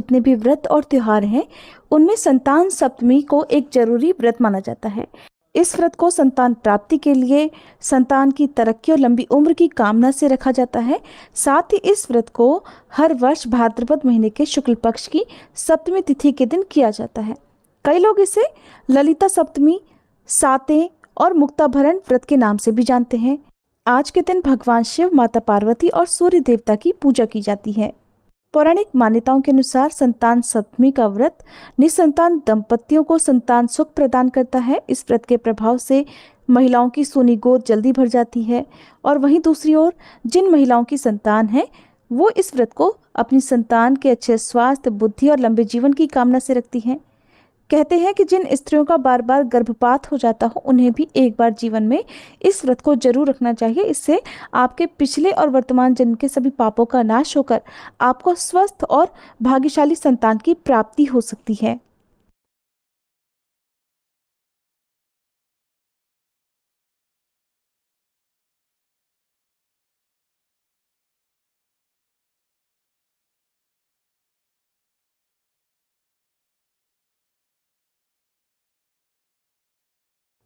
जितने भी व्रत और त्योहार हैं उनमें संतान सप्तमी को एक जरूरी व्रत माना जाता है। इस व्रत को संतान प्राप्ति के लिए, संतान की तरक्की और लंबी उम्र की कामना से रखा जाता है। साथ ही इस व्रत को हर वर्ष भाद्रपद महीने के शुक्ल पक्ष की सप्तमी तिथि के दिन किया जाता है। कई लोग इसे ललिता सप्तमी, सातें और मुक्ताभरण व्रत के नाम से भी जानते हैं। आज के दिन भगवान शिव, माता पार्वती और सूर्य देवता की पूजा की जाती है। पौराणिक मान्यताओं के अनुसार संतान सप्तमी का व्रत निसंतान दंपतियों को संतान सुख प्रदान करता है। इस व्रत के प्रभाव से महिलाओं की सूनी गोद जल्दी भर जाती है और वहीं दूसरी ओर जिन महिलाओं की संतान है वो इस व्रत को अपनी संतान के अच्छे स्वास्थ्य, बुद्धि और लंबे जीवन की कामना से रखती हैं। कहते हैं कि जिन स्त्रियों का बार बार गर्भपात हो जाता हो उन्हें भी एक बार जीवन में इस व्रत को जरूर रखना चाहिए। इससे आपके पिछले और वर्तमान जन्म के सभी पापों का नाश होकर आपको स्वस्थ और भाग्यशाली संतान की प्राप्ति हो सकती है।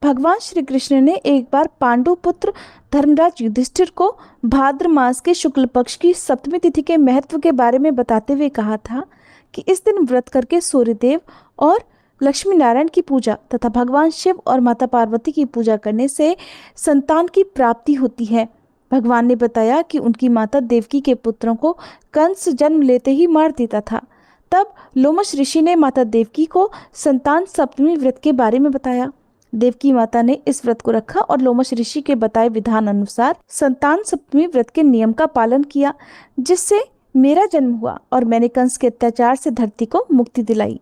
भगवान श्री कृष्ण ने एक बार पांडु पुत्र धर्मराज युधिष्ठिर को भाद्र मास के शुक्ल पक्ष की सप्तमी तिथि के महत्व के बारे में बताते हुए कहा था कि इस दिन व्रत करके सूर्यदेव और लक्ष्मी नारायण की पूजा तथा भगवान शिव और माता पार्वती की पूजा करने से संतान की प्राप्ति होती है। भगवान ने बताया कि उनकी माता देवकी के पुत्रों को कंस जन्म लेते ही मार देता था। तब लोमश ऋषि ने माता देवकी को संतान सप्तमी व्रत के बारे में बताया। देवकी माता ने इस व्रत को रखा और लोमश ऋषि के बताए विधान अनुसार संतान सप्तमी व्रत के नियम का पालन किया, जिससे मेरा जन्म हुआ और मैंने कंस के अत्याचार से धरती को मुक्ति दिलाई।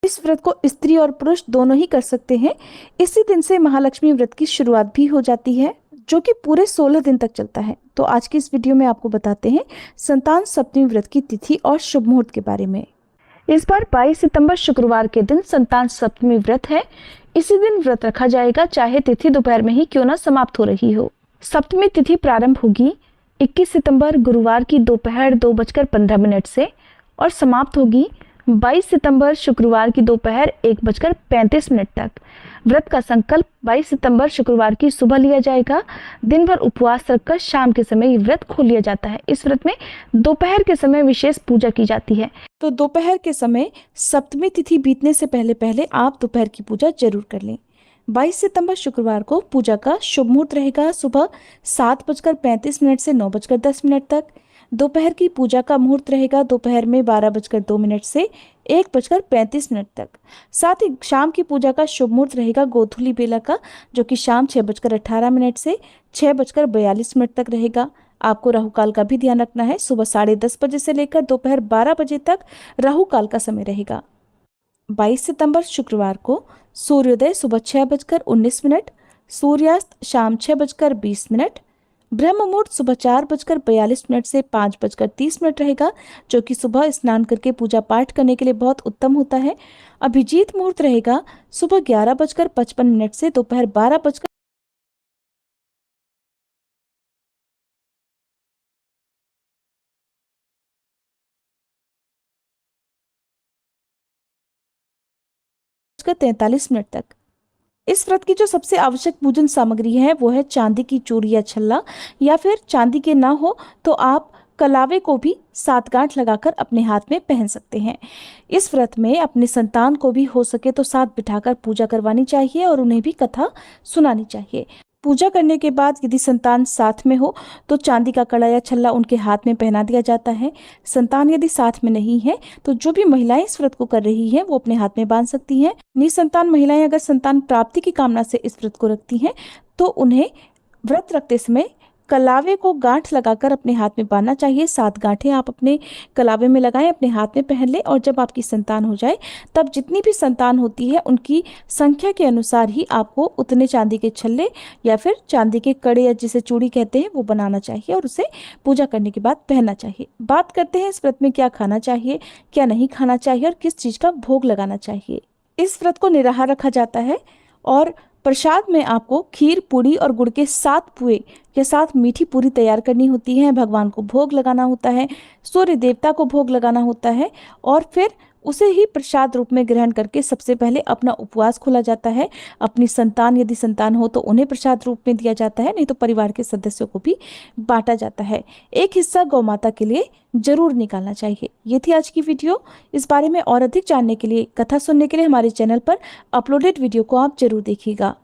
इस व्रत को स्त्री और पुरुष दोनों ही कर सकते हैं। इसी दिन से महालक्ष्मी व्रत की शुरुआत भी हो जाती है, जो कि पूरे 16 दिन तक चलता है। तो आज की इस वीडियो में आपको बताते हैं संतान सप्तमी व्रत की तिथि और शुभ मुहूर्त के बारे में। इस बार 22 सितंबर शुक्रवार के दिन संतान सप्तमी व्रत है। इसी दिन व्रत रखा जाएगा, चाहे तिथि दोपहर में ही क्यों ना समाप्त हो रही हो। सप्तमी तिथि प्रारंभ होगी 21 सितंबर गुरुवार की दोपहर 2:15 से और समाप्त होगी 22 सितंबर शुक्रवार की दोपहर 1:35 तक। व्रत का संकल्प 22 सितंबर शुक्रवार की सुबह लिया जाएगा। दिन भर उपवास रखकर शाम के समय ये व्रत खोल लिया जाता है। इस व्रत में दोपहर के समय विशेष पूजा की जाती है। तो दोपहर के समय सप्तमी तिथि बीतने से पहले पहले आप दोपहर की पूजा जरूर कर लें। 22 सितंबर शुक्रवार को पूजा का शुभ मुहूर्त रहेगा सुबह 7:35 से 9:10 तक। दोपहर की पूजा का मुहूर्त रहेगा दोपहर में 12:02 से 1:35 तक। साथ ही शाम की पूजा का शुभ मुहूर्त रहेगा गोधूली बेला का, जो कि शाम 6:18 से 6:42 तक रहेगा। आपको राहु काल का भी ध्यान रखना है। सुबह 10:30 बजे से लेकर दोपहर 12 बजे तक राहु काल का समय रहेगा। 22 सितंबर शुक्रवार को सूर्योदय सुबह 6:19, सूर्यास्त शाम 6:20, ब्रह्म मुहूर्त सुबह 4:42 से 5:30 रहेगा, जो कि सुबह स्नान करके पूजा पाठ करने के लिए बहुत उत्तम होता है। अभिजीत मुहूर्त रहेगा सुबह 11:55 से दोपहर 12 43 तक। इस व्रत की जो सबसे आवश्यक पूजन सामग्री है वो है चांदी की चूड़ी या छल्ला, या फिर चांदी के ना हो तो आप कलावे को भी 7 गांठ लगाकर अपने हाथ में पहन सकते हैं। इस व्रत में अपने संतान को भी हो सके तो साथ बिठाकर पूजा करवानी चाहिए और उन्हें भी कथा सुनानी चाहिए। पूजा करने के बाद यदि संतान साथ में हो तो चांदी का कड़ा या छल्ला उनके हाथ में पहना दिया जाता है। संतान यदि साथ में नहीं है तो जो भी महिलाएं इस व्रत को कर रही हैं वो अपने हाथ में बांध सकती हैं। निसंतान महिलाएं अगर संतान प्राप्ति की कामना से इस व्रत को रखती हैं तो उन्हें व्रत रखते समय कलावे को गांठ लगाकर अपने हाथ में बांधना चाहिए। 7 गांठें आप अपने कलावे में लगाएं, अपने हाथ में पहन लें और जब आपकी संतान हो जाए तब जितनी भी संतान होती है उनकी संख्या के अनुसार ही आपको उतने चांदी के छल्ले या फिर चांदी के कड़े या जिसे चूड़ी कहते हैं वो बनाना चाहिए और उसे पूजा करने के बाद पहनना चाहिए। बात करते हैं इस व्रत में क्या खाना चाहिए, क्या नहीं खाना चाहिए और किस चीज़ का भोग लगाना चाहिए। इस व्रत को निराहार रखा जाता है और प्रसाद में आपको खीर, पूड़ी और गुड़ के 7 पुए के साथ मीठी पूरी तैयार करनी होती है। भगवान को भोग लगाना होता है, सूर्य देवता को भोग लगाना होता है और फिर उसे ही प्रसाद रूप में ग्रहण करके सबसे पहले अपना उपवास खोला जाता है। अपनी संतान, यदि संतान हो तो उन्हें प्रसाद रूप में दिया जाता है, नहीं तो परिवार के सदस्यों को भी बांटा जाता है। एक हिस्सा गौ माता के लिए जरूर निकालना चाहिए। ये थी आज की वीडियो। इस बारे में और अधिक जानने के लिए, कथा सुनने के लिए हमारे चैनल पर अपलोडेड वीडियो को आप जरूर देखिएगा।